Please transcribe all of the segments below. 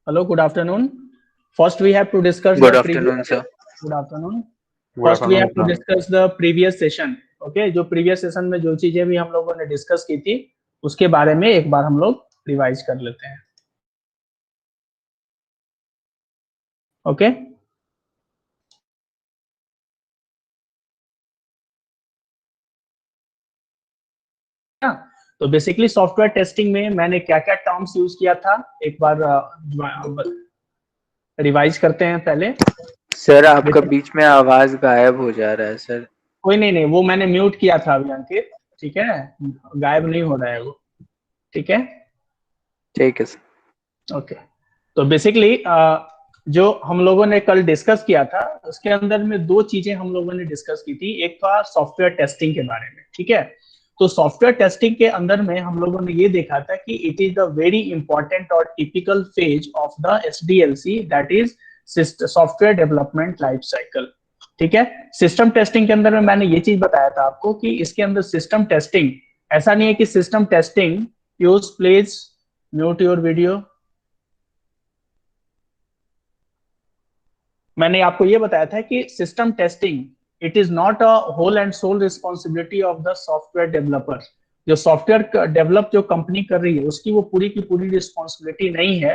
Hello, good afternoon. First, we have to discuss the Good previous. afternoon, sir. Good afternoon. Good First, we afternoon have to sir. discuss the previous session. Okay, जो previous session में जो चीजें भी हम लोगों ने discuss की थी, उसके बारे में एक बार हम लोग रिवाइज कर लेते हैं. ओके तो बेसिकली सॉफ्टवेयर टेस्टिंग में मैंने क्या क्या टर्म्स यूज किया था एक बार रिवाइज करते हैं पहले. सर आपका बीच में आवाज गायब हो जा रहा है सर. कोई नहीं, वो मैंने म्यूट किया था अभी अंकित. ठीक है, गायब नहीं हो रहा है वो. ठीक है सर. ओके. तो बेसिकली जो हम लोगों ने कल डिस्कस किया था उसके अंदर में दो चीजें हम लोगों ने डिस्कस की थी. एक था सॉफ्टवेयर टेस्टिंग के बारे में. ठीक है, तो सॉफ्टवेयर टेस्टिंग के अंदर में हम लोगों ने ये देखा था कि it is the very important और typical phase of the SDLC, that is software development life cycle. ठीक है, सिस्टम टेस्टिंग के अंदर में मैंने ये चीज बताया था आपको कि इसके अंदर सिस्टम टेस्टिंग ऐसा नहीं है कि system testing use please mute your video. मैंने आपको ये बताया था कि system testing it is not a whole and sole responsibility of the software developer. जो सॉफ्टवेयर डेवलप जो कंपनी कर रही है उसकी वो पूरी की पूरी रिस्पॉन्सिबिलिटी नहीं है.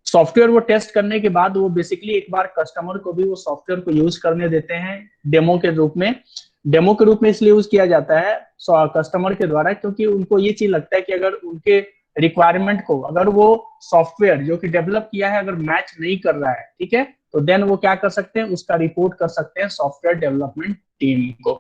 सॉफ्टवेयर वो टेस्ट करने के बाद वो बेसिकली एक बार कस्टमर को भी वो सॉफ्टवेयर को यूज करने देते हैं डेमो के रूप में. डेमो के रूप में इसलिए यूज किया जाता है कस्टमर के द्वारा क्योंकि उनको ये चीज लगता है कि अगर उनके रिक्वायरमेंट को अगर वो सॉफ्टवेयर जो कि डेवलप किया है अगर मैच नहीं कर रहा है, ठीक है, तो देन वो क्या कर सकते हैं, उसका रिपोर्ट कर सकते हैं सॉफ्टवेयर डेवलपमेंट टीम को.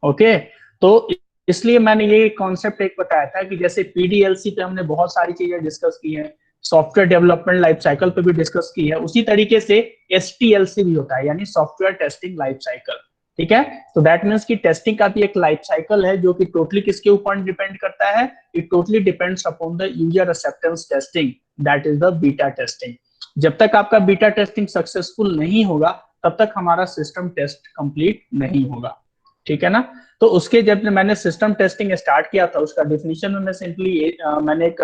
ओके, तो इसलिए मैंने ये कॉन्सेप्ट एक बताया था कि जैसे पीडीएलसी पे हमने बहुत सारी चीजें डिस्कस की हैं, सॉफ्टवेयर डेवलपमेंट लाइफ साइकिल पे भी डिस्कस की है, उसी तरीके से एसटीएलसी भी होता है यानी सॉफ्टवेयर टेस्टिंग लाइफ साइकिल. ठीक है, तो दैट मीन्स कि टेस्टिंग का भी एक लाइफ साइकिल है जो कि टोटली किसके ऊपर डिपेंड करता है, it totally depends upon the user acceptance testing, that is the beta testing. जब तक आपका बीटा टेस्टिंग सक्सेसफुल नहीं होगा तब तक हमारा सिस्टम टेस्ट कंप्लीट नहीं होगा. ठीक है ना. तो उसके जब मैंने सिस्टम टेस्टिंग स्टार्ट किया था उसका डिफिनीशन में मैं सिंपली मैंने एक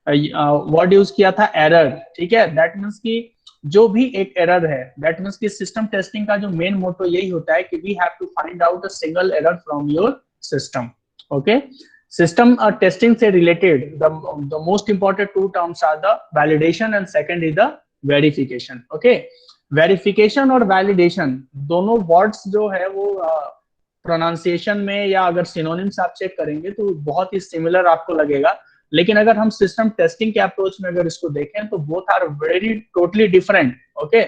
वर्ड यूज किया था एरर. ठीक है, दैट मीन्स कि जो भी एक एरर है, दैट मीन्स कि सिस्टम टेस्टिंग का जो मेन मोटो यही होता है कि we have to find out a single error from your system. Okay, system testing से related the most important two terms are the validation and second is the verification. Okay, verification और validation दोनों words जो है वो pronunciation में या अगर synonyms आप चेक करेंगे तो बहुत ही सिमिलर आपको लगेगा, लेकिन अगर हम सिस्टम टेस्टिंग के अप्रोच में अगर इसको देखें तो both are very totally different. Okay,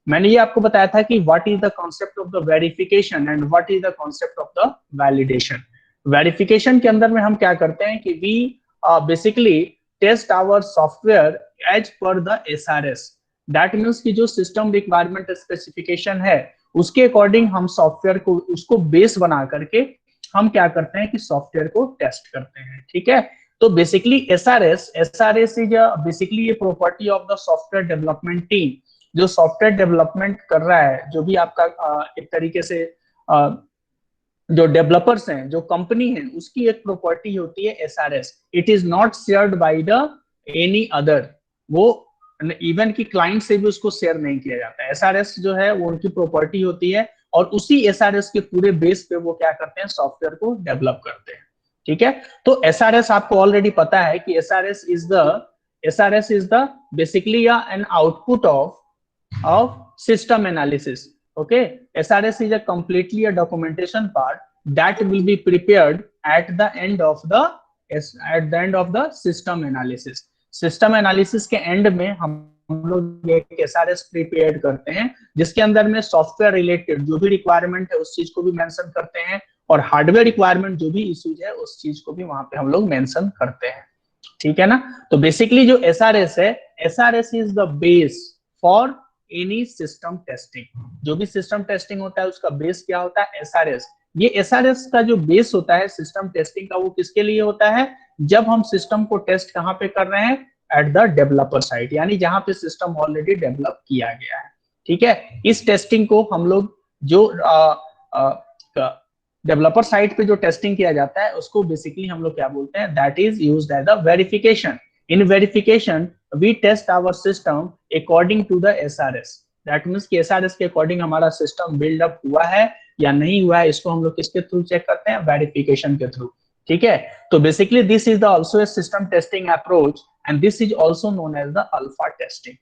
मैंने ये आपको बताया था कि what is the concept of the verification and what is the concept of the validation. Verification के अंदर में हम क्या करते हैं कि we basically test our software as per the SRS. That means कि जो सिस्टम रिक्वायरमेंट स्पेसिफिकेशन है उसके अकॉर्डिंग हम सॉफ्टवेयर को उसको बेस बना करके हम क्या करते हैं कि सॉफ्टवेयर को टेस्ट करते हैं. ठीक है, तो बेसिकली एसआरएस इज बेसिकली ये property of the software development team. जो सॉफ्टवेयर डेवलपमेंट कर रहा है, जो भी आपका एक तरीके से जो डेवलपर्स हैं, जो कंपनी है, उसकी एक प्रॉपर्टी होती है SRS. It is not shared by the any other. वो इवन की क्लाइंट से भी उसको शेयर नहीं किया जाता है. एसआरएस जो है वो उनकी प्रॉपर्टी होती है और उसी एसआरएस के पूरे बेस पे वो क्या करते हैं, सॉफ्टवेयर को डेवलप करते हैं. ठीक है, तो एसआरएस आपको ऑलरेडी पता है कि SRS is the basically an output of system analysis. Okay, SRS is a completely a documentation part that will be prepared at the end of the system analysis. System analysis के and में हम लोग एक SRS prepare करते हैं जिसके अंदर में सॉफ्टवेयर रिलेटेड जो भी रिक्वायरमेंट है उस चीज को भी मेंशन करते हैं और हार्डवेयर रिक्वायरमेंट जो भी इश्यूज है उस चीज को भी वहां पे हम लोग मेंशन करते हैं. ठीक है ना. तो बेसिकली जो एसआरएस है, SRS is the base for any system testing. जो भी सिस्टम टेस्टिंग होता है उसका बेस क्या होता है, एसआरएस. ये एसआरएस का जो बेस होता है सिस्टम टेस्टिंग का वो किसके लिए होता है, जब हम सिस्टम को टेस्ट कहां पे कर रहे हैं, एट द डेवलपर साइड, यानी जहां पे सिस्टम ऑलरेडी डेवलप किया गया है. ठीक है, इस टेस्टिंग को हम लोग जो डेवलपर साइट पे जो टेस्टिंग किया जाता है उसको बेसिकली हम लोग क्या बोलते हैं, that is used as the verification. In verification we test our system according to the SRS। That means कि SRS के अकॉर्डिंग हमारा सिस्टम बिल्ड अप हुआ है या नहीं हुआ है, इसको हम लोग किसके थ्रू चेक करते हैं, वेरिफिकेशन के थ्रू। ठीक है, तो basically this is the also a system testing approach and this is also known as the alpha testing.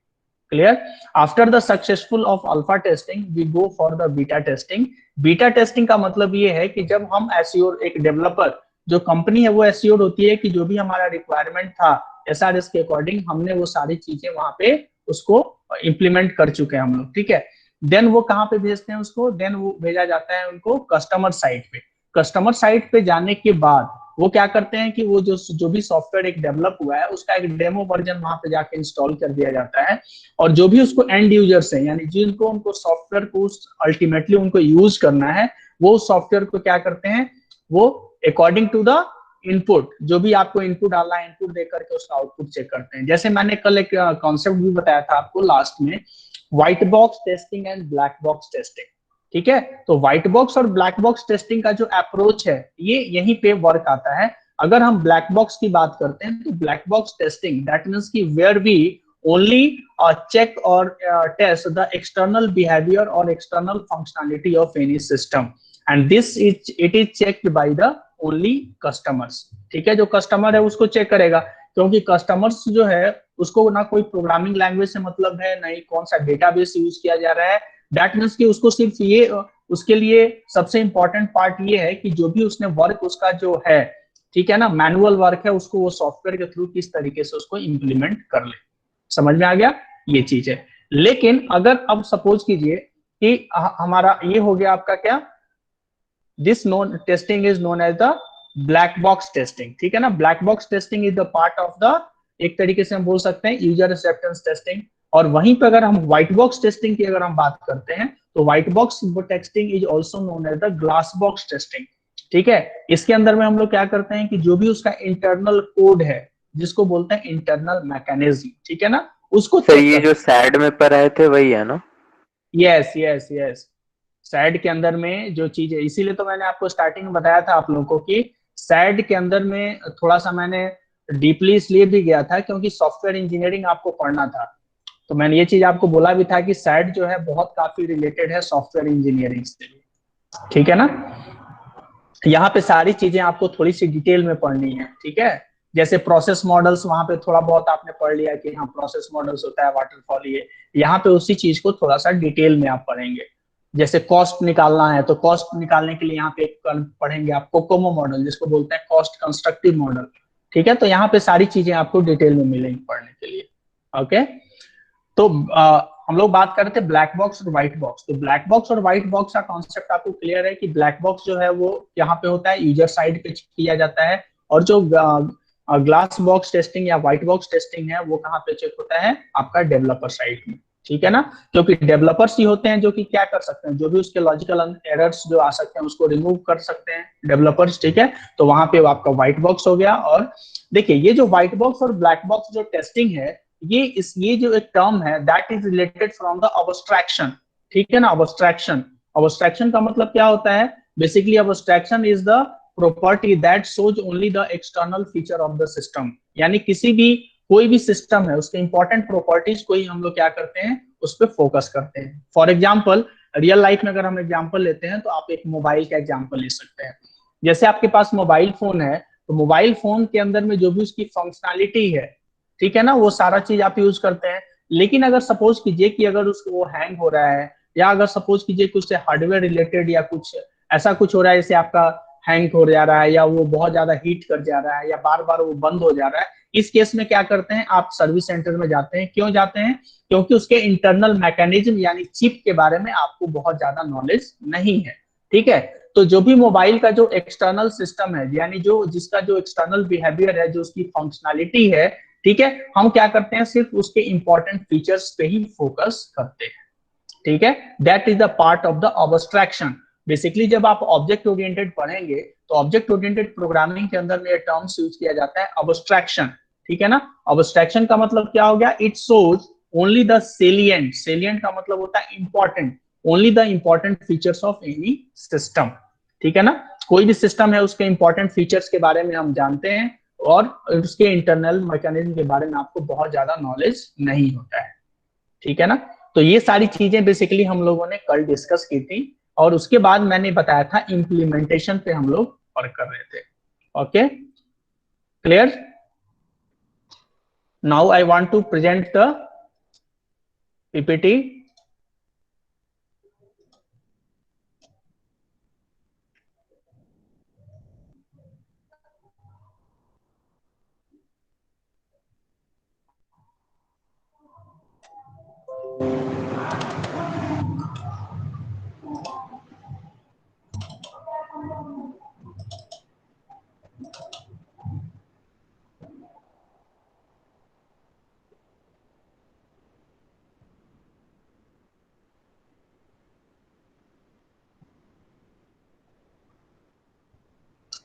Clear? After the successful of alpha testing, we go for the beta testing. Beta testing का मतलब ये है कि जब हम assure, एक developer जो company है वो एश्योर होती है कि जो भी हमारा रिक्वायरमेंट था SRS के अकॉर्डिंग हमने वो सारी चीजें वहां पे उसको इम्प्लीमेंट कर चुके हैं हम लोग। ठीक है, देन वो कहाँ पे भेजते हैं उसको, देन वो भेजा जाता है उनको कस्टमर साइट पे। कस्टमर साइट पे जाने के बाद वो क्या करते हैं कि वो जो भी सॉफ्टवेयर एक डेवलप हुआ है उसका एक डेमो वर्जन वहां पे जाके इंस्टॉल कर दिया जाता है, और जो भी उसको एंड यूजर्स है यानी जिनको उनको सॉफ्टवेयर को अल्टीमेटली उनको यूज करना है, वो सॉफ्टवेयर को क्या करते हैं, वो अकॉर्डिंग टू द इनपुट, जो भी आपको इनपुट डालना है इनपुट देकर के उसका आउटपुट चेक करते हैं। जैसे मैंने कल एक कॉन्सेप्ट भी बताया था आपको लास्ट में, white box testing and black box testing. ठीक है, तो व्हाइट बॉक्स और ब्लैक बॉक्स टेस्टिंग का जो अप्रोच है ये यहीं पे वर्क आता है। अगर हम ब्लैक बॉक्स की बात करते हैं तो black box testing that means कि where we only check or test the external behavior or external functionality of any system, and this is it is checked by the only customers। ठीक है, जो customer है उसको check करेगा, क्योंकि customers जो है उसको ना कोई प्रोग्रामिंग लैंग्वेज से मतलब है, ना ही कौन सा डेटाबेस यूज किया जा रहा है। दैट मीन्स कि उसको सिर्फ ये, उसके लिए सबसे इंपॉर्टेंट पार्ट ये है कि जो भी उसने वर्क उसका जो है, ठीक है ना, मैनुअल वर्क है, उसको वो सॉफ्टवेयर के थ्रू किस तरीके से उसको इम्प्लीमेंट कर ले। समझ में आ गया ये चीज है। लेकिन अगर अब सपोज कीजिए कि हमारा ये हो गया आपका क्या, this known testing is known as the black box testing. ठीक है ना, black box testing is the part of the, एक तरीके से हम बोल सकते हैं यूजर एक्सेप्टेंस टेस्टिंग। और वहीं पर अगर हम व्हाइट बॉक्स टेस्टिंग की अगर हम बात करते हैं तो white box testing is also known as the glass box testing. ठीक है, इसके अंदर में हम लोग क्या करते हैं कि जो भी उसका इंटरनल कोड है जिसको बोलते हैं इंटरनल मैकेनिज्म, ठीक है ना, उसको सर ये जो सैड में पर आए थे वही है ना? यस यस यस, सैड के अंदर में जो चीज है, इसीलिए तो मैंने आपको स्टार्टिंग में बताया था आप लोगों को कि सैड के अंदर में थोड़ा सा मैंने डीपली इसलिए भी गया था क्योंकि सॉफ्टवेयर इंजीनियरिंग आपको पढ़ना था। तो मैंने ये चीज आपको बोला भी था कि सैड जो है बहुत काफी रिलेटेड है सॉफ्टवेयर इंजीनियरिंग से। ठीक है ना, यहाँ पे सारी चीजें आपको थोड़ी सी डिटेल में पढ़नी है। ठीक है, जैसे प्रोसेस मॉडल्स वहां पे थोड़ा बहुत आपने पढ़ लिया कि हाँ प्रोसेस मॉडल्स होता है, वाटरफॉल, ये यहाँ पे उसी चीज को थोड़ा सा डिटेल में आप पढ़ेंगे। जैसे कॉस्ट निकालना है तो कॉस्ट निकालने के लिए यहाँ पे पढ़ेंगे आप कोकोमो मॉडल जिसको बोलते हैं कॉस्ट कंस्ट्रक्टिव मॉडल। ठीक है, तो यहाँ पे सारी चीजें आपको डिटेल में मिलेंगी पढ़ने के लिए। ओके, तो हम लोग बात कर रहे थे ब्लैक बॉक्स और व्हाइट बॉक्स। तो ब्लैक बॉक्स और व्हाइट बॉक्स का कॉन्सेप्ट आपको क्लियर है कि ब्लैक बॉक्स जो है वो यहाँ पे होता है यूजर साइड पे किया जाता है, और जो ग्लास बॉक्स टेस्टिंग या व्हाइट बॉक्स टेस्टिंग है वो कहाँ पे चेक होता है, आपका डेवलपर साइड में। ठीक है ना, क्योंकि डेवलपर्स ही होते हैं जो कि क्या कर सकते हैं, जो भी उसके लॉजिकल एरर्स जो आ सकते हैं उसको रिमूव कर सकते हैं डेवलपर्स। ठीक है, तो वहां पे आपका व्हाइट बॉक्स हो गया। और देखिए ये जो व्हाइट बॉक्स और ब्लैक बॉक्स जो टेस्टिंग है, ये जो एक टर्म है that is related from the abstraction. ठीक है ना, अब्स्ट्रैक्शन, अब्स्ट्रैक्शन का मतलब क्या होता है, basically abstraction is the property that shows only the external feature of the system. यानी किसी भी कोई भी सिस्टम है उसके इंपॉर्टेंट प्रॉपर्टीज को ही हम लोग क्या करते हैं, उस पर फोकस करते हैं। फॉर एग्जाम्पल रियल लाइफ में अगर हम एग्जाम्पल लेते हैं तो आप एक मोबाइल का एग्जाम्पल ले सकते हैं। जैसे आपके पास मोबाइल फोन है तो मोबाइल फोन के अंदर में जो भी उसकी फंक्शनैलिटी है, ठीक है ना, वो सारा चीज आप यूज करते हैं। लेकिन अगर सपोज कीजिए कि अगर उसको वो हैंग हो रहा है, या अगर सपोज कीजिए कि उससे हार्डवेयर रिलेटेड या कुछ ऐसा कुछ हो रहा है जैसे आपका हैंग हो जा रहा है, या वो बहुत ज्यादा हीट कर जा रहा है, या बार बार वो बंद हो जा रहा है, इस केस में क्या करते हैं, आप सर्विस सेंटर में जाते हैं। क्यों जाते हैं, क्योंकि उसके इंटरनल मैकेनिज्म यानी चिप के बारे में आपको बहुत ज्यादा नॉलेज नहीं है। ठीक है, तो जो भी मोबाइल का जो एक्सटर्नल सिस्टम है यानी जो जिसका जो एक्सटर्नल बिहेवियर है, जो उसकी फंक्शनैलिटी है, ठीक है, हम क्या करते हैं, सिर्फ उसके इंपॉर्टेंट फीचर्स पे ही फोकस करते हैं। ठीक है, that is the part of the abstraction. Basically जब आप ऑब्जेक्ट ओरिएंटेड पढ़ेंगे तो ऑब्जेक्ट ओरिएंटेड प्रोग्रामिंग के अंदर में ये टर्म्स यूज किया जाता है अब्स्ट्रैक्शन। ठीक है ना, अब्स्ट्रैक्शन का मतलब क्या हो गया, it shows only the salient, salient का मतलब होता है important, only the important features of any system. ठीक है ना, कोई भी सिस्टम है उसके इंपॉर्टेंट फीचर्स के बारे में हम जानते हैं, और उसके इंटरनल मैकेनिज्म के बारे में आपको बहुत ज्यादा नॉलेज नहीं होता है, ठीक है ना। तो ये सारी चीजें बेसिकली हम लोगों ने कल डिस्कस की थी, और उसके बाद मैंने बताया था इम्प्लीमेंटेशन पे हम लोग वर्क कर रहे थे। Okay, clear? Now I want to present the PPT.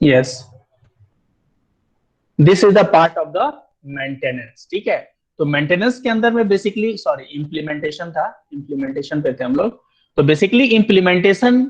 Yes, this is the part of the maintenance, ठीक है। तो मेंटेनेंस के अंदर में बेसिकली, सॉरी इम्प्लीमेंटेशन था, इम्प्लीमेंटेशन पे थे हम लोग। तो बेसिकली इम्प्लीमेंटेशन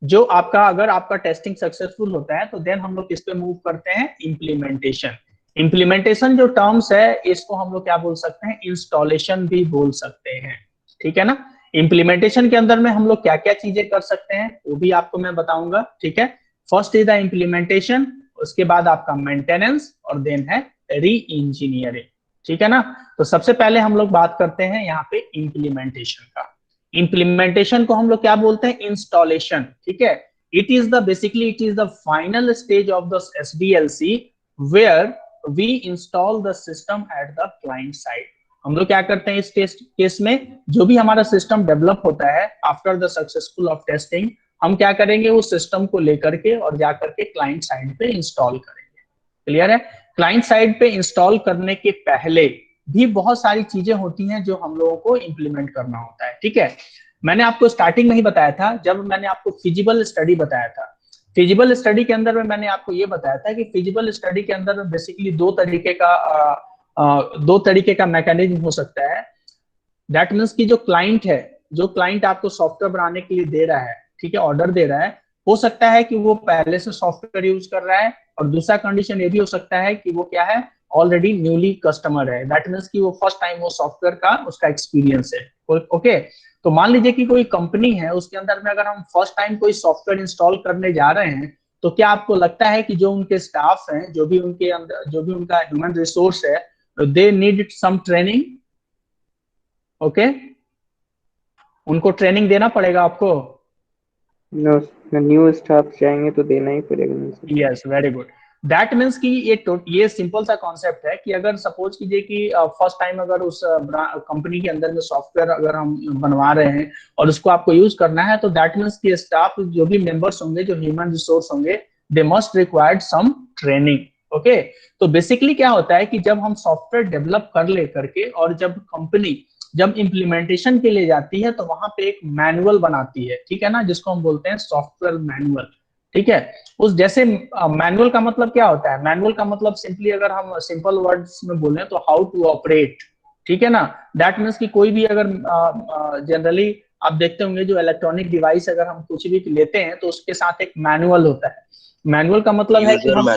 जो आपका, अगर आपका टेस्टिंग सक्सेसफुल होता है तो देन हम लोग किस पे मूव करते हैं, इम्प्लीमेंटेशन। इम्प्लीमेंटेशन जो टर्म्स है इसको हम लोग क्या बोल सकते हैं, इंस्टॉलेशन भी बोल सकते हैं, ठीक है ना। इम्प्लीमेंटेशन के अंदर में हम लोग क्या क्या चीजें कर सकते हैं वो भी आपको मैं बताऊंगा, ठीक है। फर्स्ट इज द इम्प्लीमेंटेशन, उसके बाद आपका मेंटेनेंस, और देन है री इंजीनियरिंग, ठीक है ना। तो सबसे पहले हम लोग बात करते हैं यहाँ पे इम्प्लीमेंटेशन का। इम्प्लीमेंटेशन को हम लोग क्या बोलते हैं, इंस्टॉलेशन, ठीक है। It is the basically it is the final stage of the SDLC where we install the system at the client side. हम लोग क्या करते हैं इस टेस्ट केस में, जो भी हमारा सिस्टम डेवलप होता है after the successful of testing, हम क्या करेंगे उस सिस्टम को लेकर के और जाकर के क्लाइंट साइड पे इंस्टॉल करेंगे। क्लियर है? क्लाइंट साइड पे इंस्टॉल करने के पहले भी बहुत सारी चीजें होती हैं जो हम लोगों को इंप्लीमेंट करना होता है, ठीक है। मैंने आपको स्टार्टिंग में ही बताया था, जब मैंने आपको फिजिबल स्टडी बताया था, फिजिबल स्टडी के अंदर में मैंने आपको ये बताया था कि फिजिबल स्टडी के अंदर बेसिकली दो तरीके का मैकेनिज्म हो सकता है। दैट मीन्स कि जो क्लाइंट है, जो क्लाइंट आपको सॉफ्टवेयर बनाने के लिए दे रहा है, ठीक है, ऑर्डर दे रहा है, हो सकता है कि वो पहले से सॉफ्टवेयर यूज कर रहा है, और दूसरा कंडीशन ये भी हो सकता है कि वो क्या है, ऑलरेडी न्यूली कस्टमर है। दैट मीन्स कि वो फर्स्ट टाइम वो सॉफ्टवेयर का उसका एक्सपीरियंस है। ओके, तो मान लीजिए कि कोई कंपनी है, उसके अंदर में अगर हम फर्स्ट टाइम कोई सॉफ्टवेयर इंस्टॉल करने जा रहे हैं, तो क्या आपको लगता है कि जो उनके स्टाफ हैं, जो भी उनके अंदर, जो भी उनका ह्यूमन रिसोर्स है, they need some training? Okay, उनको ट्रेनिंग देना पड़ेगा आपको। नो, न्यू स्टाफ जाएंगे तो देना ही पड़ेगा। Yes, very good. That means कि ये सिंपल सा कॉन्सेप्ट है कि अगर सपोज कीजिए कि फर्स्ट टाइम अगर उस कंपनी के अंदर में सॉफ्टवेयर अगर हम बनवा रहे हैं और उसको आपको यूज करना है, तो दैट मीन्स कि स्टाफ जो भी मेंबर्स होंगे, जो ह्यूमन रिसोर्स होंगे, they must required some training. Okay, तो बेसिकली क्या होता है कि जब हम सॉफ्टवेयर डेवलप कर ले करके और जब कंपनी जब इम्प्लीमेंटेशन के लिए जाती है, तो वहां पे एक मैनुअल बनाती है, ठीक है ना, जिसको हम बोलते हैं सॉफ्टवेयर मैनुअल, ठीक है। उस जैसे मैनुअल का मतलब क्या होता है, मैनुअल का मतलब सिंपली अगर हम सिंपल वर्ड्स में बोलें तो हाउ टू ऑपरेट, ठीक है ना। दैट मीन्स कि कोई भी अगर जनरली आप देखते होंगे जो इलेक्ट्रॉनिक डिवाइस अगर हम कुछ भी लेते हैं तो उसके साथ एक मैनुअल होता है। मैनुअल का मतलब है कि हम,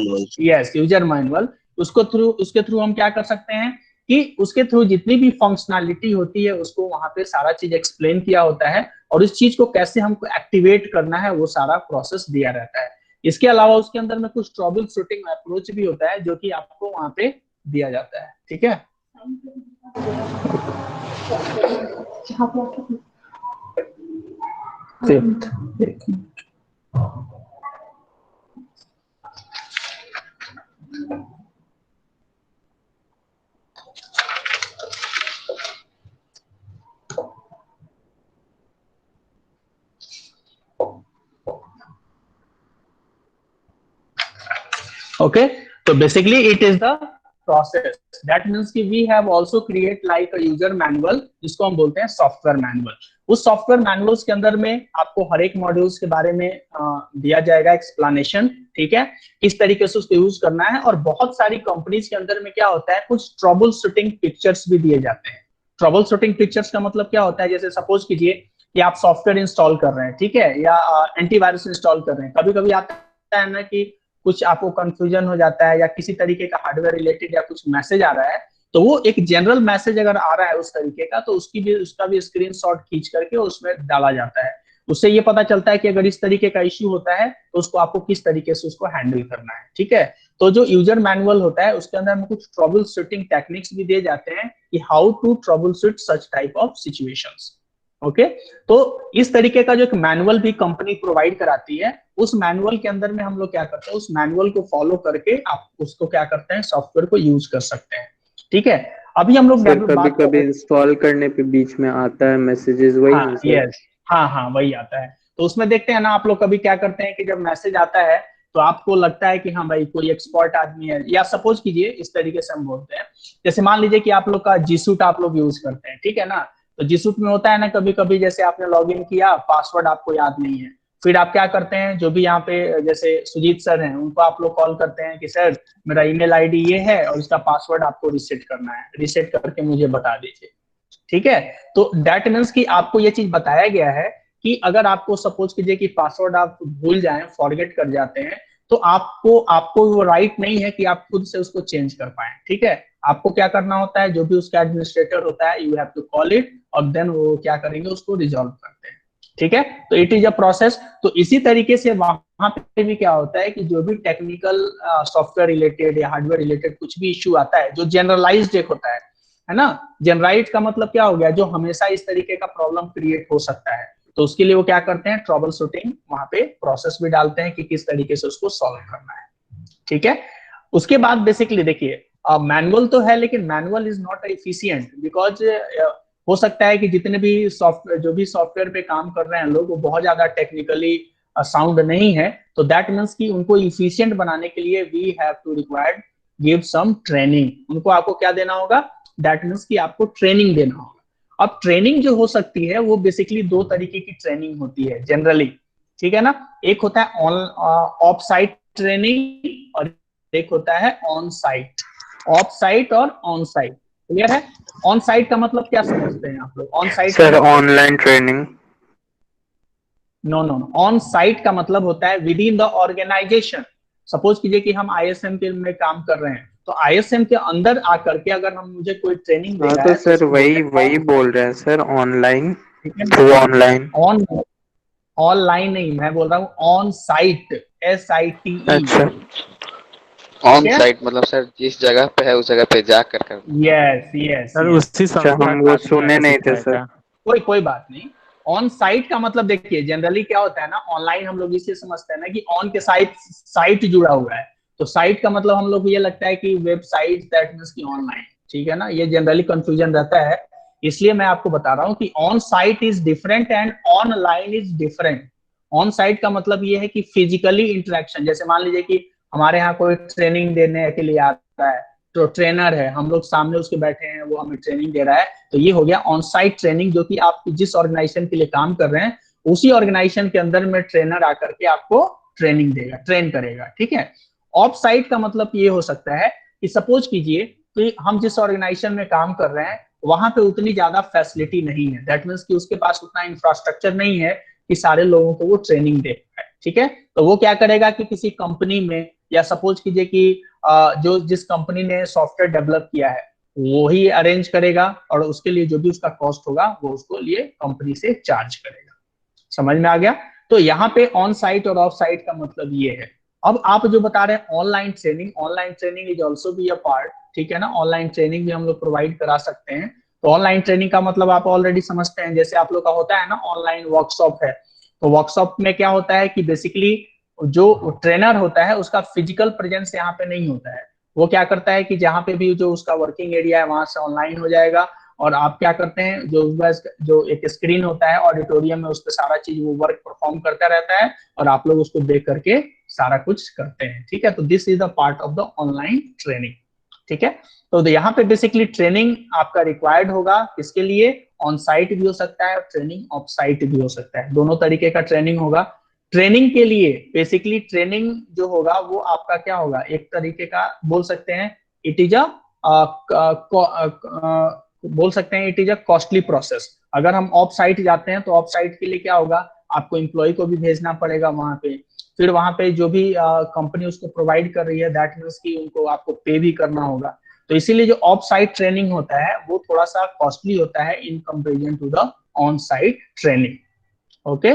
यस, यूजर मैनुअल, उसके थ्रू हम क्या कर सकते हैं कि उसके थ्रू जितनी भी फंक्शनैलिटी होती है उसको वहां पे सारा चीज एक्सप्लेन किया होता है, और इस चीज को कैसे हमको एक्टिवेट करना है वो सारा प्रोसेस दिया रहता है। इसके अलावा उसके अंदर में कुछ ट्रबल शूटिंग अप्रोच भी होता है जो कि आपको वहां पे दिया जाता है, ठीक है। Okay, so basically it is the process. That means कि we have also create like a user manual, जिसको हम बोलते हैं सॉफ्टवेयर मैनुअल। उस सॉफ्टवेयर मैनुअल्स के अंदर में आपको हर एक मॉड्यूल्स के बारे में दिया जाएगा एक्सप्लेनेशन, ठीक है, किस तरीके से उसको यूज करना है। और बहुत सारी कंपनीज के अंदर में क्या होता है, कुछ ट्रबल शूटिंग पिक्चर्स भी दिए जाते हैं। ट्रबल शूटिंग पिक्चर्स का मतलब क्या होता है, जैसे सपोज कीजिए कि आप सॉफ्टवेयर इंस्टॉल कर रहे हैं, ठीक है, या एंटीवायरस इंस्टॉल कर रहे हैं। कभी कभी आता है ना कि कुछ आपको कंफ्यूजन हो जाता है या किसी तरीके का हार्डवेयर रिलेटेड या कुछ मैसेज आ रहा है, तो वो एक जनरल मैसेज अगर आ रहा है उस तरीके का, तो उसका भी स्क्रीनशॉट खींच करके उसमें डाला जाता है। उससे ये पता चलता है कि अगर इस तरीके का इश्यू होता है तो उसको आपको किस तरीके से उसको हैंडल करना है। ठीक है, तो जो यूजर मैनुअल होता है उसके अंदर हमें कुछ ट्रबल शूटिंग टेक्निक्स भी दिए जाते हैं कि how to troubleshoot such type of situations. Okay, तो इस तरीके का जो एक मैनुअल भी कंपनी प्रोवाइड कराती है, उस मैनुअल के अंदर में हम लोग क्या करते हैं, उस मैनुअल को फॉलो करके आप उसको क्या करते हैं, सॉफ्टवेयर को यूज कर सकते हैं। ठीक है, अभी हम लोग सर कभी बात कर कभी रहे हैं। इंस्टॉल करने पे बीच में आता है मैसेजेस, वही हाँ ना सर? यस, हाँ हाँ वही आता है। तो उसमें देखते हैं ना आप लोग, कभी क्या करते हैं कि जब मैसेज आता है तो आपको लगता है कि हाँ भाई कोई एक्सपर्ट आदमी है, या सपोज कीजिए इस तरीके से हम बोलते हैं, जैसे मान लीजिए कि आप लोग का जी सूट आप लोग यूज करते हैं, ठीक है ना। तो जी सूट में होता है ना कभी कभी, जैसे आपने लॉग इन किया, पासवर्ड आपको याद नहीं है, फिर आप क्या करते हैं, जो भी यहाँ पे जैसे सुजीत सर हैं उनको आप लोग कॉल करते हैं कि सर मेरा ईमेल आईडी ये है और इसका पासवर्ड आपको रिसेट करना है, रिसेट करके मुझे बता दीजिए। ठीक है, तो दैट मीन्स कि आपको ये चीज बताया गया है कि अगर आपको सपोज कीजिए कि पासवर्ड आप भूल जाएं, फॉरगेट कर जाते हैं, तो आपको आपको वो राइट नहीं है कि आप खुद से उसको चेंज कर पाए। ठीक है, आपको क्या करना होता है, जो भी उसका एडमिनिस्ट्रेटर होता है, you have to call it, और देन वो क्या करेंगे, उसको रिजॉल्व करते हैं। ठीक है, तो इट इज अ प्रोसेस। तो इसी तरीके से वहां पे भी क्या होता है कि जो भी टेक्निकल सॉफ्टवेयर रिलेटेड या हार्डवेयर रिलेटेड कुछ भी इश्यू आता है, जो जनरलाइज्ड एक होता है ना। जनरलाइज का मतलब क्या हो गया, जो हमेशा इस तरीके का प्रॉब्लम क्रिएट हो सकता है, तो उसके लिए वो क्या करते हैं, ट्रबल शूटिंग वहां पे प्रोसेस भी डालते हैं कि किस तरीके से उसको सॉल्व करना है। ठीक है, उसके बाद बेसिकली देखिए, मैनुअल तो है लेकिन manual is not efficient, because हो सकता है कि जितने भी सॉफ्टवेयर, जो भी सॉफ्टवेयर पे काम कर रहे हैं लोग, वो बहुत ज्यादा टेक्निकली साउंड नहीं है। तो दैट मीन्स कि उनको इफिशिएंट बनाने के लिए we have to required give some training. उनको आपको क्या देना होगा, दैट मीन्स कि आपको ट्रेनिंग देना होगा। अब ट्रेनिंग जो हो सकती है वो बेसिकली दो तरीके की ट्रेनिंग होती है जनरली। ठीक है ना, एक होता है ऑन ऑफ साइट ट्रेनिंग और एक होता है ऑन साइट। ऑफ साइट और ऑन साइट, क्लियर है। ऑन साइट का मतलब क्या समझते हैं आप लोग, ऑन साइट का सर मतलब, online training. No no no, on site का मतलब होता है within the organization. Suppose कीजिए कि हम आईएसएम के में काम कर रहे हैं, तो आईएसएम के अंदर आकर के अगर हम मुझे कोई ट्रेनिंग दे हाँ रहा तो है तो सर उसको बोलते वही हैं वही ऑन बोल साइट। रहे हैं सर, ऑनलाइन, ठीक है, थ्रू ऑनलाइन। ऑन, ऑनलाइन नहीं, मैं बोल रहा हूँ ऑन साइट, SITE। अच्छा। ठीक ऑन है, साइट मतलब सर जिस जगह पे है उस जगह पे जा कर करना। Yes yes sir yes. उसी अच्छा संस्था हम का वो आदमी सुने आके नहीं थे सर। सिखाएगा। कोई कोई बात नहीं। ऑन साइट का मतलब देखिए, जनरली क्या होता है ना, ऑनलाइन हम लोग इसे समझते हैं ना कि ऑन के साइट, साइट जुड़ा हुआ है, तो साइट का मतलब हम लोग को ये लगता है कि वेबसाइट, दैट मींस की ऑनलाइन। ठीक है ना, ये जनरली कंफ्यूजन रहता है, इसलिए मैं आपको बता रहा हूँ कि on site is different and online is different. On site का मतलब ये है कि फिजिकली इंटरेक्शन, जैसे मान लीजिए कि हमारे यहाँ कोई ट्रेनिंग देने के लिए आता है, तो ट्रेनर है, हम लोग सामने उसके बैठे हैं, वो हमें ट्रेनिंग दे रहा है, तो ये हो गया ऑन साइट ट्रेनिंग, जो कि आप जिस ऑर्गेनाइजेशन के लिए काम कर रहे हैं उसी ऑर्गेनाइजेशन के अंदर में ट्रेनर आकर के आपको ट्रेनिंग देगा, ट्रेन करेगा। ठीक है, ऑफ साइट का मतलब ये हो सकता है कि सपोज कीजिए कि हम जिस ऑर्गेनाइजेशन में काम कर रहे हैं वहां पे उतनी ज्यादा फैसिलिटी नहीं है, दैट मीन्स कि उसके पास उतना इंफ्रास्ट्रक्चर नहीं है कि सारे लोगों को वो ट्रेनिंग दे पाए। ठीक है, तो वो क्या करेगा कि किसी कंपनी में, या सपोज कीजिए कि जो जिस कंपनी ने सॉफ्टवेयर डेवलप किया है वो ही अरेंज करेगा, और उसके लिए जो भी उसका कॉस्ट होगा वो उसको लिए कंपनी से चार्ज करेगा। समझ में आ गया। तो यहाँ पे ऑन साइट और ऑफ साइट का मतलब ये है। अब आप जो बता रहे हैं online training, online training is also be a part. ठीक है ना, ऑनलाइन ट्रेनिंग भी हम लोग प्रोवाइड करा सकते हैं। तो ऑनलाइन ट्रेनिंग का मतलब आप ऑलरेडी समझते हैं, जैसे आप लोग का होता है ना ऑनलाइन वर्कशॉप है, तो वर्कशॉप में क्या होता है कि बेसिकली जो ट्रेनर होता है उसका फिजिकल प्रेजेंस यहाँ पे नहीं होता है। वो क्या करता है कि जहाँ पे भी जो उसका वर्किंग एरिया है वहां से ऑनलाइन हो जाएगा, और आप क्या करते हैं, जो एक स्क्रीन होता है ऑडिटोरियम में, उस पर सारा चीज वो वर्क परफॉर्म करता रहता है, और आप लोग उसको देख करके सारा कुछ करते हैं। ठीक है, तो this is the part of the online training. ठीक है, तो यहाँ पे बेसिकली ट्रेनिंग आपका रिक्वायर्ड होगा, किसके लिए, ऑन साइट भी हो सकता है और ट्रेनिंग ऑफ साइट भी हो सकता है, दोनों तरीके का ट्रेनिंग होगा। ट्रेनिंग के लिए बेसिकली ट्रेनिंग जो होगा वो आपका क्या होगा, एक तरीके का बोल सकते हैं, इट इज अ बोल सकते हैं it is a costly process. अगर हम ऑफ साइट जाते हैं तो ऑफ साइट के लिए क्या होगा, आपको एम्प्लॉय को भी भेजना पड़ेगा वहां पे, फिर वहां पे जो भी कंपनी उसको प्रोवाइड कर रही है, दैट मीन्स कि उनको आपको पे भी करना होगा। तो इसीलिए जो ऑफ साइट ट्रेनिंग होता है वो थोड़ा सा कॉस्टली होता है in comparison to the on site training. Okay,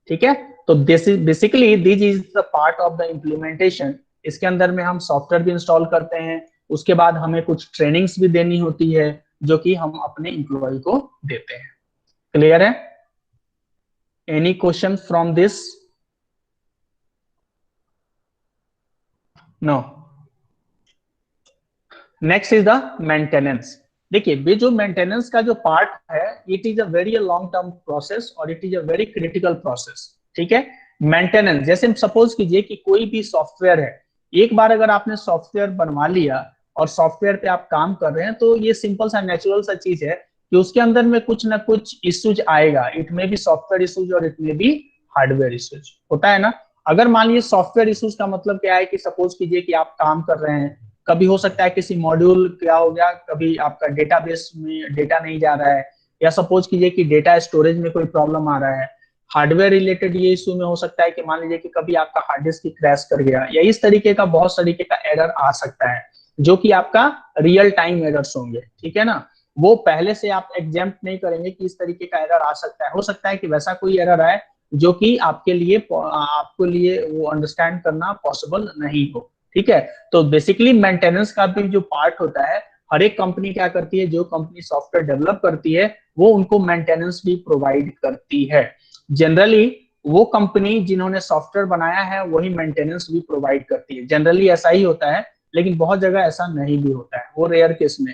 ठीक है। तो basically this is the part of the implementation. इसके अंदर में हम सॉफ्टवेयर भी इंस्टॉल करते हैं, उसके बाद हमें कुछ ट्रेनिंग्स भी देनी होती है जो कि हम अपने एम्प्लॉय को देते हैं। क्लियर है? Any question from this? No. Next is the maintenance. देखिए, ये जो मेंटेनेंस का जो पार्ट है, it is a very long term process और it is a very critical process. ठीक है, मेंटेनेंस जैसे सपोज कीजिए कि कोई भी सॉफ्टवेयर है, एक बार अगर आपने सॉफ्टवेयर बनवा लिया और सॉफ्टवेयर पे आप काम कर रहे हैं, तो ये सिंपल सा नेचुरल सा चीज है कि उसके अंदर में कुछ ना कुछ इश्यूज आएगा। इट में भी सॉफ्टवेयर इश्यूज और इट में भी हार्डवेयर इश्यूज होता है ना। अगर मान लीजिए सॉफ्टवेयर इश्यूज का मतलब क्या है कि सपोज कीजिए कि आप काम कर रहे हैं, कभी हो सकता है किसी मॉड्यूल क्या हो गया, कभी आपका डेटाबेस में डेटा नहीं जा रहा है, या सपोज कीजिए कि डेटा स्टोरेज में कोई प्रॉब्लम आ रहा है। हार्डवेयर रिलेटेड ये इशू में हो सकता है कि मान लीजिए कि कभी आपका हार्ड डिस्क क्रैश कर गया, या इस तरीके का बहुत तरीके का एरर आ सकता है जो कि आपका रियल टाइम एरर्स होंगे। ठीक है ना, वो पहले से आप एग्जाम्प्ट नहीं करेंगे कि इस तरीके का एरर आ सकता है। हो सकता है कि वैसा कोई एरर आए जो कि आपके लिए वो अंडरस्टैंड करना पॉसिबल नहीं हो। ठीक है, तो बेसिकली मेंटेनेंस का भी जो पार्ट होता है, हर एक कंपनी क्या करती है, जो कंपनी सॉफ्टवेयर डेवलप करती है वो उनको मेंटेनेंस भी प्रोवाइड करती है। जनरली वो कंपनी जिन्होंने सॉफ्टवेयर बनाया है वही मेंटेनेंस भी प्रोवाइड करती है। जनरली ऐसा ही होता है, लेकिन बहुत जगह ऐसा नहीं भी होता है, वो रेयर केस में।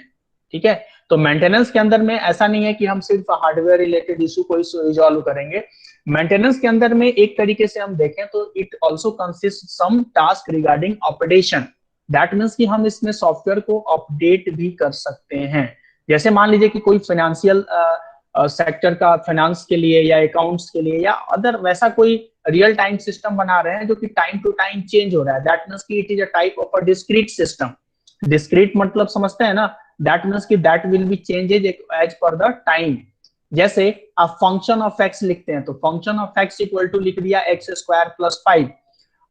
ठीक है, तो मेंटेनेंस के अंदर में ऐसा नहीं है कि हम सिर्फ हार्डवेयर रिलेटेड इशू को रिजॉल्व करेंगे। मेंटेनेंस के अंदर में एक तरीके से हम देखें तो it also consist some task regarding updation. That means कि हम इसमें सॉफ्टवेयर को अपडेट भी कर सकते हैं। जैसे मान लीजिए कि कोई फाइनेंशियल सेक्टर का फाइनेंस के लिए या अकाउंट्स के लिए या अदर वैसा कोई रियल टाइम सिस्टम बना रहे हैं जो कि टाइम टू टाइम चेंज हो रहा है, दैट मीन्स कि it is a type of a discrete system. Discrete मतलब समझते हैं ना, दैट मीन्स कि that will be changes as per the time. जैसे आप फंक्शन ऑफ एक्स लिखते हैं तो function of X equal to लिख दिया एक्स स्क्वायर प्लस 5।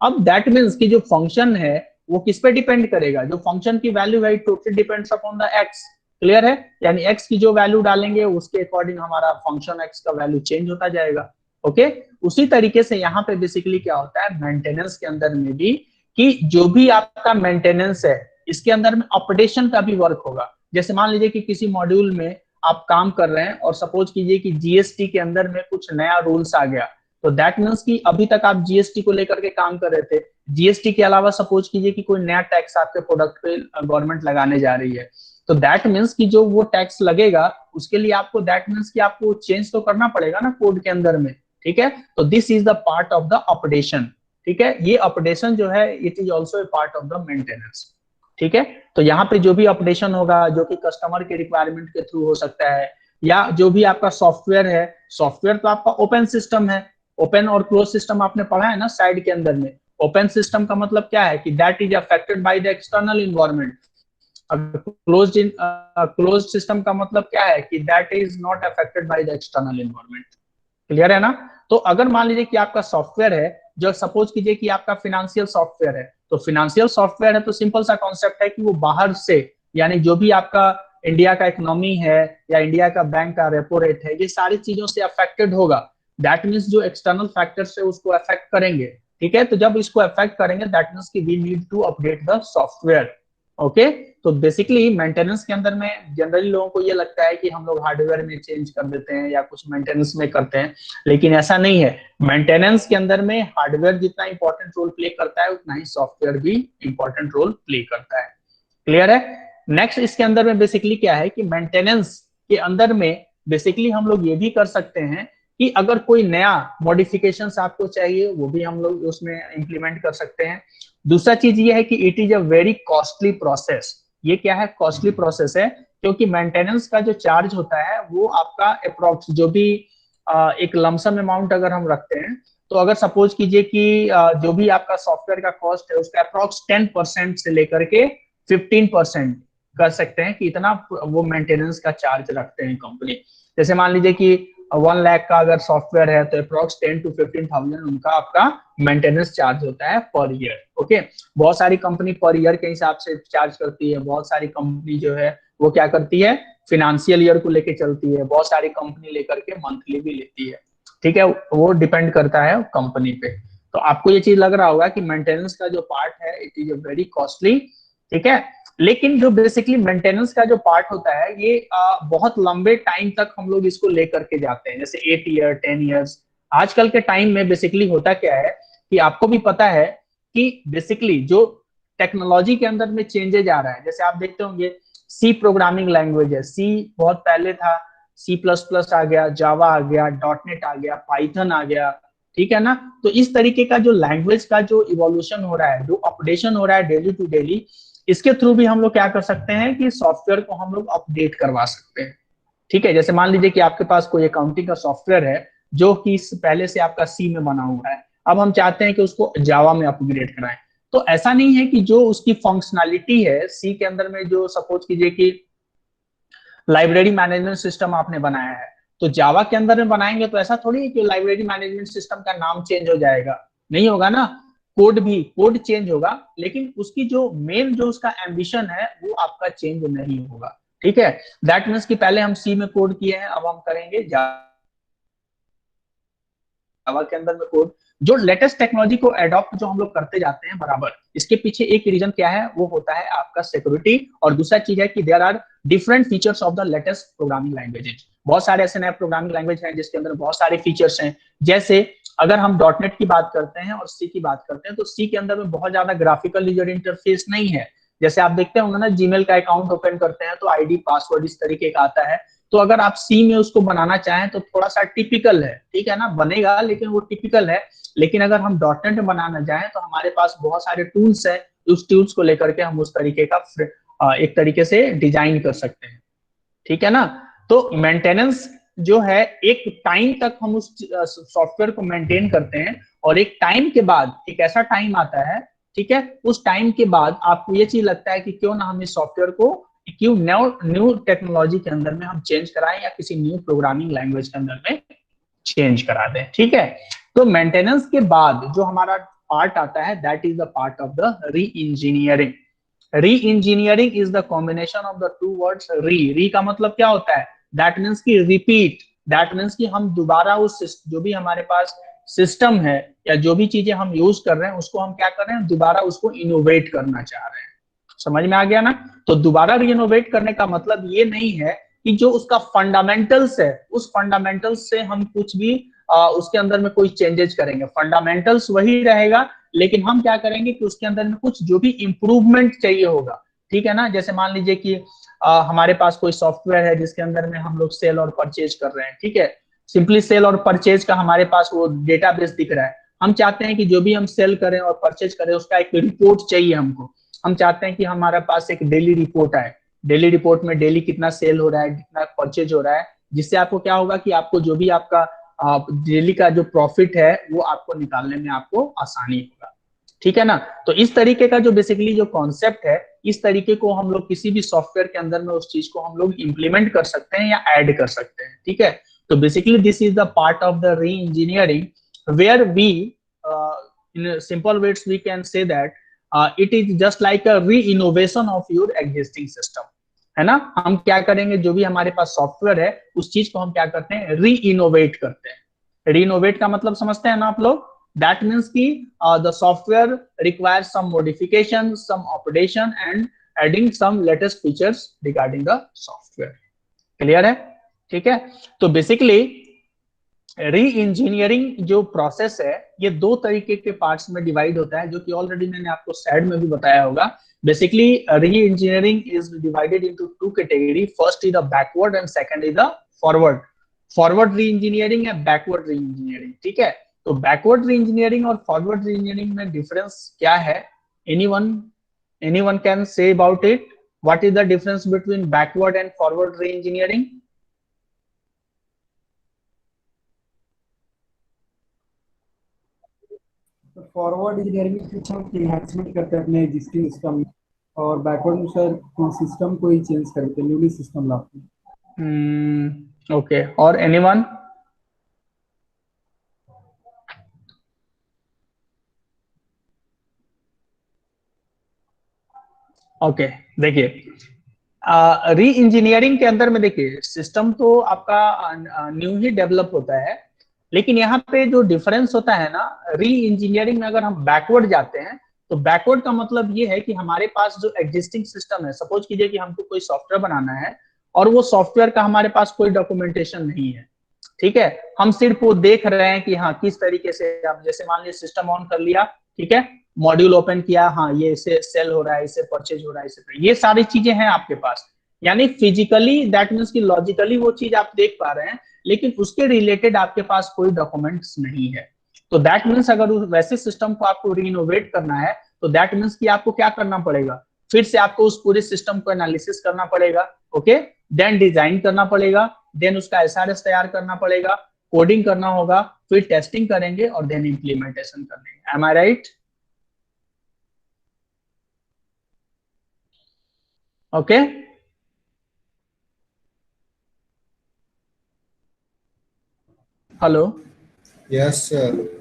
अब दैट मीन्स कि जो फंक्शन है वो किस पे डिपेंड करेगा, जो फंक्शन की वैल्यू है totally depends upon the x. Clear है? यानी एक्स की जो वैल्यू डालेंगे उसके अकॉर्डिंग हमारा फंक्शन एक्स का वैल्यू चेंज होता जाएगा। ओके, उसी तरीके से यहाँ पे बेसिकली क्या होता है मेंटेनेंस के अंदर में भी, कि जो भी आपका मेंटेनेंस है इसके अंदर में अपडेशन का भी वर्क होगा। जैसे मान लीजिए कि किसी मॉड्यूल में आप काम कर रहे हैं और सपोज कीजिए कि जीएसटी के अंदर में कुछ नया रूल्स आ गया, तो दैट मीन्स कि अभी तक आप जीएसटी को लेकर के काम कर रहे थे, जीएसटी के अलावा सपोज कीजिए कि कोई नया टैक्स आपके प्रोडक्ट पे गवर्नमेंट लगाने जा रही है, तो दैट मीन्स कि जो वो टैक्स लगेगा उसके लिए आपको दैट मीन्स कि आपको चेंज तो करना पड़ेगा ना कोड के अंदर में। ठीक है, तो this is the part of the updation. ठीक है, ये अपडेशन जो है it is also a part of the maintenance. ठीक है, तो यहाँ पे जो भी अपडेशन होगा जो कि कस्टमर के रिक्वायरमेंट के थ्रू हो सकता है, या जो भी आपका सॉफ्टवेयर है, सॉफ्टवेयर तो आपका ओपन सिस्टम है। ओपन और क्लोज सिस्टम आपने पढ़ा है ना साइड के अंदर में। ओपन सिस्टम का मतलब क्या है कि that is affected by the external environment. Close system का मतलब क्या है कि that is not affected by the external environment. Clear है ना? तो अगर मान लीजिए कि आपका सॉफ्टवेयर है, जो सपोज कीजिए कि आपका फाइनेंशियल सॉफ्टवेयर है, तो फाइनेंशियल सॉफ्टवेयर है तो सिंपल सा कॉन्सेप्ट है कि वो बाहर से, यानी जो भी आपका इंडिया का इकोनॉमी है या इंडिया का बैंक का रेपो रेट है, ये सारी चीजों से अफेक्टेड होगा। दैट मीन्स जो एक्सटर्नल फैक्टर्स है उसको अफेक्ट करेंगे। ठीक है, तो जब इसको अफेक्ट करेंगे दैट मीन्स कि we need to update the software. Okay, तो बेसिकली मेंटेनेंस के अंदर में जनरली लोगों को ये लगता है कि हम लोग हार्डवेयर में चेंज कर देते हैं या कुछ मेंटेनेंस में करते हैं, लेकिन ऐसा नहीं है। मेंटेनेंस के अंदर में हार्डवेयर जितना इंपॉर्टेंट रोल प्ले करता है उतना ही सॉफ्टवेयर भी इंपॉर्टेंट रोल प्ले करता है। क्लियर है? नेक्स्ट इसके अंदर में बेसिकली क्या है कि मेंटेनेंस के अंदर में बेसिकली हम लोग ये भी कर सकते हैं कि अगर कोई नया मॉडिफिकेशंस आपको चाहिए वो भी हम लोग उसमें इंप्लीमेंट कर सकते हैं। दूसरा चीज ये है कि it is a very costly process. ये क्या है? कॉस्टली प्रोसेस है, क्योंकि मेंटेनेंस का जो चार्ज होता है वो आपका अप्रोक्स जो भी एक लमसम अमाउंट अगर हम रखते हैं, तो अगर सपोज कीजिए कि जो भी आपका सॉफ्टवेयर का कॉस्ट है उसका अप्रोक्स 10% से लेकर के 15% कर सकते हैं कि इतना वो मेंटेनेंस का चार्ज रखते हैं कंपनी। जैसे मान लीजिए कि 1 लाख का अगर सॉफ्टवेयर है तो अप्रोक्स 10 to 15,000 उनका आपका मेंटेनेंस चार्ज होता है पर ईयर। ओके, बहुत सारी कंपनी पर ईयर के हिसाब से चार्ज करती है, बहुत सारी कंपनी जो है वो क्या करती है, फिनेंशियल ईयर को लेके चलती है, बहुत सारी कंपनी लेकर के मंथली भी लेती है। ठीक है, वो डिपेंड करता है कंपनी पे। तो आपको ये चीज लग रहा होगा कि मेंटेनेंस का जो पार्ट है इट इज वेरी कॉस्टली। ठीक है, लेकिन जो बेसिकली मेंटेनेंस का जो पार्ट होता है ये बहुत लंबे टाइम तक हम लोग इसको लेकर के जाते हैं, जैसे 8 ईयर 10 ईयर्स। आजकल के टाइम में बेसिकली होता क्या है कि आपको भी पता है कि बेसिकली जो टेक्नोलॉजी के अंदर में चेंजेज आ रहा है, जैसे आप देखते होंगे सी प्रोग्रामिंग लैंग्वेज है, सी बहुत पहले था, सी प्लस प्लस आ गया, जावा आ गया, डॉटनेट आ गया, पाइथन आ गया। ठीक है ना, तो इस तरीके का जो लैंग्वेज का जो इवोल्यूशन हो रहा है, जो अपडेशन हो रहा है डेली टू डेली, इसके थ्रू भी हम लोग क्या कर सकते हैं कि सॉफ्टवेयर को हम लोग अपडेट करवा सकते हैं। ठीक है, जैसे मान लीजिए कि आपके पास कोई अकाउंटिंग का सॉफ्टवेयर है जो कि पहले से आपका सी में बना हुआ है, अब हम चाहते हैं कि उसको जावा में अपग्रेड कराएं। तो ऐसा नहीं है कि जो उसकी फंक्शनैलिटी है सी के अंदर में, जो सपोज कीजिए कि लाइब्रेरी मैनेजमेंट सिस्टम आपने बनाया है, तो जावा के अंदर में बनाएंगे तो ऐसा थोड़ी है कि लाइब्रेरी मैनेजमेंट सिस्टम का नाम चेंज हो जाएगा, नहीं होगा ना, कोड चेंज होगा, लेकिन उसकी जो मेन जो उसका एम्बिशन है वो आपका चेंज नहीं होगा। ठीक है, दैट मीन्स कि पहले हम सी में कोड किए हैं, अब हम करेंगे जावा के अंदर में कोड। जो लेटेस्ट टेक्नोलॉजी को एडॉप्ट जो हम लोग करते जाते हैं बराबर, इसके पीछे एक रीजन क्या है, वो होता है आपका सिक्योरिटी, और दूसरा चीज है कि there are different features of the latest programming languages. बहुत सारे ऐसे नए प्रोग्रामिंग लैंग्वेज हैं जिसके अंदर बहुत सारे फीचर्स हैं। जैसे अगर हम डॉटनेट की बात करते हैं और सी की बात करते हैं, तो सी के अंदर में बहुत ज्यादा ग्राफिकल यूजर इंटरफेस नहीं है। जैसे आप देखते होंगे ना, जीमेल का अकाउंट ओपन करते हैं तो आईडी पासवर्ड इस तरीके का आता है, तो अगर आप सी में उसको बनाना चाहें तो थोड़ा सा टिपिकल है, ठीक है ना, बनेगा लेकिन वो टिपिकल है। लेकिन अगर हम डॉटनेट में बनाना चाहें तो हमारे पास बहुत सारे टूल्स है, उस टूल्स को लेकर के हम उस तरीके का एक तरीके से डिजाइन कर सकते हैं। ठीक है ना, तो मेंटेनेंस जो है एक टाइम तक हम उस सॉफ्टवेयर को मेंटेन करते हैं, और एक टाइम के बाद एक ऐसा टाइम आता है, ठीक है, उस टाइम के बाद आपको ये चीज लगता है कि क्यों ना हम इस सॉफ्टवेयर को क्यों न्यू टेक्नोलॉजी के अंदर में हम चेंज कराएं या किसी न्यू प्रोग्रामिंग लैंग्वेज के अंदर में चेंज करा दें। ठीक है, तो मेंटेनेंस के बाद जो हमारा पार्ट आता है that is the part of the re engineering. री engineering is the combination of the two words री का मतलब क्या होता है, दैट मीन्स की रिपीट, दैट मीन्स कि हम दोबारा उस जो भी हमारे पास सिस्टम है या जो भी चीजें हम यूज कर रहे हैं उसको हम क्या कर रहे हैं, दोबारा उसको इनोवेट करना चाह रहे हैं। समझ में आ गया ना, तो दोबारा रिनोवेट करने का मतलब ये नहीं है कि जो उसका फंडामेंटल्स है उस फंडामेंटल्स से हम कुछ भी उसके अंदर में कोई चेंजेस करेंगे, फंडामेंटल्स वही रहेगा, लेकिन हम क्या करेंगे कि उसके अंदर में कुछ जो भी इंप्रूवमेंट चाहिए होगा। ठीक है ना, जैसे मान लीजिए कि हमारे पास कोई सॉफ्टवेयर है जिसके अंदर में हम लोग सेल और परचेज कर रहे हैं, ठीक है, सिंपली सेल और परचेज का हमारे पास वो डेटाबेस दिख रहा है, हम चाहते हैं कि जो भी हम सेल करें और परचेज करें उसका एक रिपोर्ट चाहिए हमको, हम चाहते हैं कि हमारे पास एक डेली रिपोर्ट आए, डेली रिपोर्ट में डेली कितना सेल हो रहा है, कितना परचेज हो रहा है, जिससे आपको क्या होगा कि आपको जो भी आपका डेली का जो प्रॉफिट है वो आपको निकालने में आपको आसानी होगा। ठीक है ना, तो इस तरीके का जो बेसिकली जो कॉन्सेप्ट है, इस तरीके को हम लोग किसी भी सॉफ्टवेयर के अंदर में उस चीज को हम लोग इंप्लीमेंट कर सकते हैं या ऐड कर सकते हैं। ठीक है, तो basically this is the part of the re engineering where we in simple words we can say that it is just like a re innovation of your existing system, है ना। हम क्या करेंगे, जो भी हमारे पास सॉफ्टवेयर है उस चीज को हम क्या करते हैं, री इनोवेट करते हैं। री इनोवेट का मतलब समझते हैं ना आप लोग, दैट मीन्स की the software requires some modification, some updation and adding some latest features regarding the software. Clear है, ठीक है। तो बेसिकली री इंजीनियरिंग जो प्रोसेस है ये दो तरीके के पार्ट्स में डिवाइड होता है, जो कि ऑलरेडी मैंने आपको साइड में भी बताया होगा। बेसिकली री engineering is divided into two category, first is the backward and second is the forward. Forward री इंजीनियरिंग है, बैकवर्ड री इंजीनियरिंग, ठीक है। तो बैकवर्ड री इंजीनियरिंग और फॉरवर्ड री इंजीनियरिंग में डिफरेंस क्या है, anyone can say about it, what is the difference between backward and forward री इंजीनियरिंग? तो फॉरवर्ड इंजीनियरिंग में कुछ हम इन्हांसमेंट करते हैं अपने एग्जिस्टिंग सिस्टम में, और बैकवर्ड में सर सिस्टम को ही चेंज करते हैं, न्यूली सिस्टम लाते हैं। ओके, और एनीवन? ओके, देखिए री इंजीनियरिंग के अंदर में देखिए सिस्टम तो आपका न्यू ही डेवलप होता है, लेकिन यहाँ पे जो डिफरेंस होता है ना, री इंजीनियरिंग में अगर हम बैकवर्ड जाते हैं तो बैकवर्ड का मतलब ये है कि हमारे पास जो एग्जिस्टिंग सिस्टम है, सपोज कीजिए कि हमको कोई सॉफ्टवेयर बनाना है और वो सॉफ्टवेयर का हमारे पास कोई डॉक्यूमेंटेशन नहीं है, ठीक है, हम सिर्फ वो देख रहे हैं कि हाँ किस तरीके से, आप जैसे मान लीजिए सिस्टम ऑन कर लिया, ठीक है, मॉड्यूल ओपन किया, हाँ ये इसे सेल हो रहा है, इसे परचेज हो रहा है, इसे, ये सारी चीजें हैं आपके पास, यानी फिजिकली दैट मीन्स कि लॉजिकली वो चीज आप देख पा रहे हैं, लेकिन उसके रिलेटेड आपके पास कोई डॉक्यूमेंट्स नहीं है। तो दैट मीन्स अगर वैसे सिस्टम को आपको रीइनोवेट करना है तो दैट मीन्स कि आपको क्या करना पड़ेगा, फिर से आपको उस पूरे सिस्टम को एनालिसिस करना पड़ेगा, ओके, देन डिजाइन करना पड़ेगा, देन उसका एसआरएस तैयार करना पड़ेगा, कोडिंग करना होगा, फिर टेस्टिंग करेंगे और देन इंप्लीमेंटेशन करेंगे। Am I right? Okay, hello, yes sir.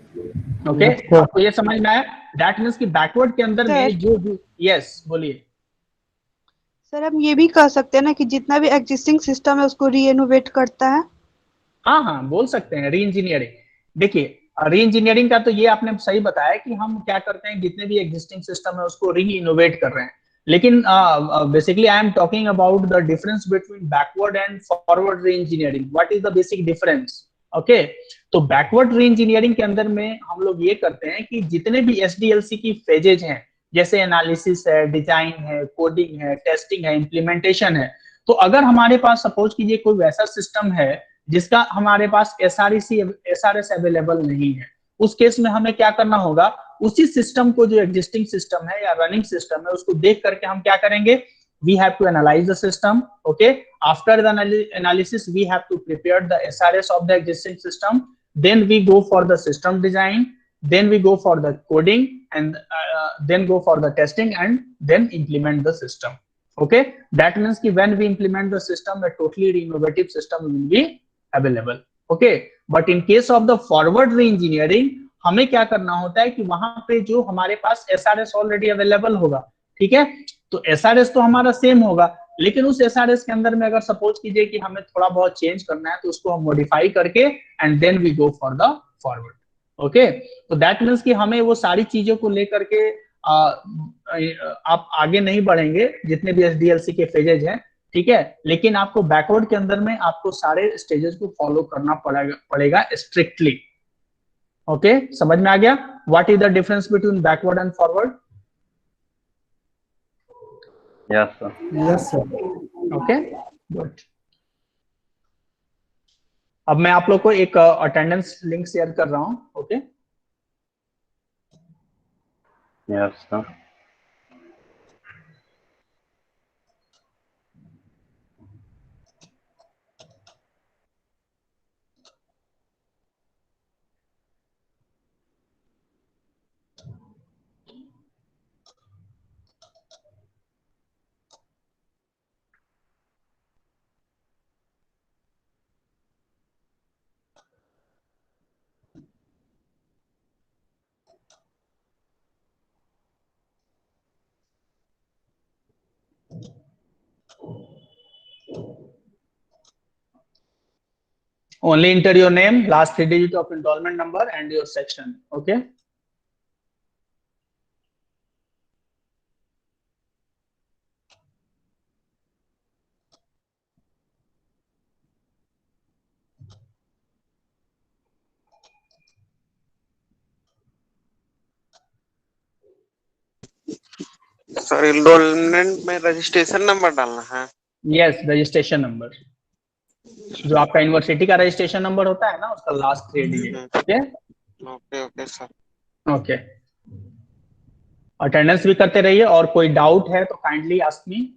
Okay, Yes, sir. आपको ये समझ में आया? दैट मीन्स कि बैकवर्ड के अंदर में सर जो यस बोलिए। सर हम ये भी कह सकते हैं ना कि जितना भी एग्जिस्टिंग सिस्टम है उसको रीइनोवेट करता है। हाँ हाँ, बोल सकते हैं री इंजीनियरिंग। देखिए री इंजीनियरिंग का तो ये आपने सही बताया कि हम क्या करते हैं, जितने भी एग्जिस्टिंग सिस्टम है उसको री इनोवेट कर रहे हैं, लेकिन basically I am talking about the difference between backward and forward री engineering. What is the basic difference? Okay, तो बैकवर्ड री इंजीनियरिंग के अंदर में हम लोग ये करते हैं कि जितने भी एसडीएलसी की फेजेज हैं, जैसे एनालिसिस है, डिजाइन है, कोडिंग है, टेस्टिंग है, इम्प्लीमेंटेशन है, तो अगर हमारे पास सपोज कीजिए कोई वैसा सिस्टम है जिसका हमारे पास एसआरएस अवेलेबल नहीं है, उस केस में हमें क्या करना होगा, उसी सिस्टम को, जो एग्जिस्टिंग सिस्टम है या रनिंग सिस्टम है, उसको देख करके हम क्या करेंगे, we have to analyze the system, okay, after the analysis we have to prepare the SRS of the existing system, then we go for the system design, then we go for the coding, and then go for the testing, and then implement the system. Okay, that means ki when we implement the system, a totally innovative system will be available. Okay, but in case of the forward re-engineering, हमें क्या करना होता है कि वहां पे जो हमारे पास SRS ऑलरेडी अवेलेबल होगा, ठीक है, तो एसआरएस तो हमारा सेम होगा, लेकिन उस एसआरएस के अंदर में अगर सपोज कीजिए कि हमें थोड़ा बहुत चेंज करना है, तो उसको हम मॉडिफाई करके and then we go for the forward. Okay, तो दैट मीन्स कि हमें वो सारी चीजों को लेकर के आप आगे नहीं बढ़ेंगे जितने भी एसडीएलसी के फेजेज हैं, ठीक है, लेकिन आपको बैकवर्ड के अंदर में आपको सारे स्टेजेस को फॉलो करना पड़ेगा स्ट्रिक्टली। ओके, समझ में आ गया what is the difference between backward and forward? Yes, sir. Yes, sir. Okay, good. अब मैं आप लोग को एक अटेंडेंस लिंक शेयर कर रहा हूं, okay? Yes, sir. Only enter your name, last 3 digit of enrollment number and your section, okay? Sir enrolment में रजिस्ट्रेशन नंबर डालना है? यस, रजिस्ट्रेशन नंबर, जो आपका यूनिवर्सिटी का रजिस्ट्रेशन नंबर होता है ना, उसका last 3 digit, okay? Okay okay sir. Okay, attendance भी करते रहिए, और कोई डाउट है तो काइंडली आस्क मी।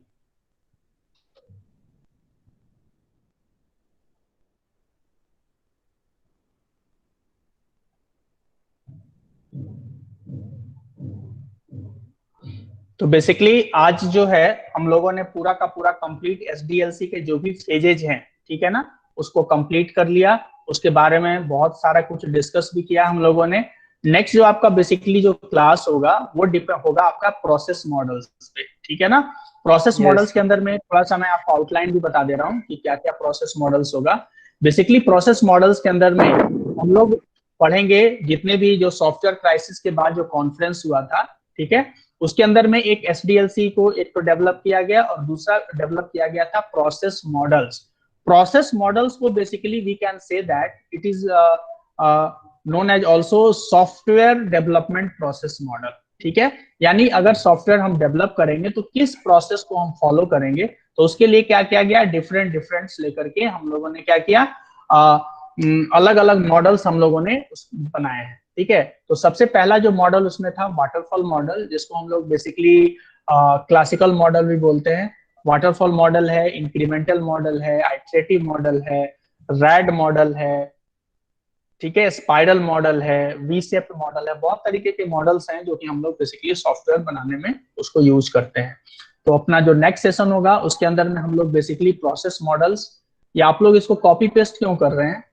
तो बेसिकली आज जो है हम लोगों ने पूरा का पूरा कंप्लीट एसडीएलसी के जो भी फेजेज हैं, ठीक है ना, उसको कंप्लीट कर लिया, उसके बारे में बहुत सारा कुछ डिस्कस भी किया हम लोगों ने। नेक्स्ट जो आपका बेसिकली जो क्लास होगा वो डिपेंड होगा आपका प्रोसेस मॉडल्स पे, ठीक है ना। Process Yes. मॉडल्स के अंदर में थोड़ा सा मैं आपको आउटलाइन भी बता दे रहा हूँ कि क्या क्या प्रोसेस मॉडल्स होगा। बेसिकली प्रोसेस मॉडल्स के अंदर में हम लोग पढ़ेंगे जितने भी जो सॉफ्टवेयर क्राइसिस के बाद जो कॉन्फ्रेंस हुआ था, ठीक है, उसके अंदर में एक SDLC को एक तो डेवलप किया गया और दूसरा डेवलप किया गया था प्रोसेस मॉडल्स। प्रोसेस मॉडल्स को basically we can say that it is known as also software development process model, ठीक है। यानी अगर सॉफ्टवेयर हम डेवलप करेंगे तो किस प्रोसेस को हम फॉलो करेंगे, तो उसके लिए क्या किया गया, डिफरेंट डिफरेंट्स लेकर के हम लोगों ने क्या किया, अलग अलग मॉडल्स हम लोगों ने बनाए हैं, ठीक है। तो सबसे पहला जो मॉडल उसमें था वाटरफॉल मॉडल, जिसको हम लोग बेसिकली क्लासिकल मॉडल भी बोलते हैं। वाटरफॉल मॉडल है, इंक्रीमेंटल मॉडल है, आइटरेटिव मॉडल है, रैड मॉडल है, ठीक है, स्पाइरल मॉडल है, वी शेप मॉडल है, बहुत तरीके के मॉडल्स हैं जो कि हम लोग बेसिकली सॉफ्टवेयर बनाने में उसको यूज करते हैं। तो अपना जो नेक्स्ट सेशन होगा उसके अंदर में हम लोग बेसिकली प्रोसेस मॉडल्स, या आप लोग इसको कॉपी पेस्ट क्यों कर रहे हैं?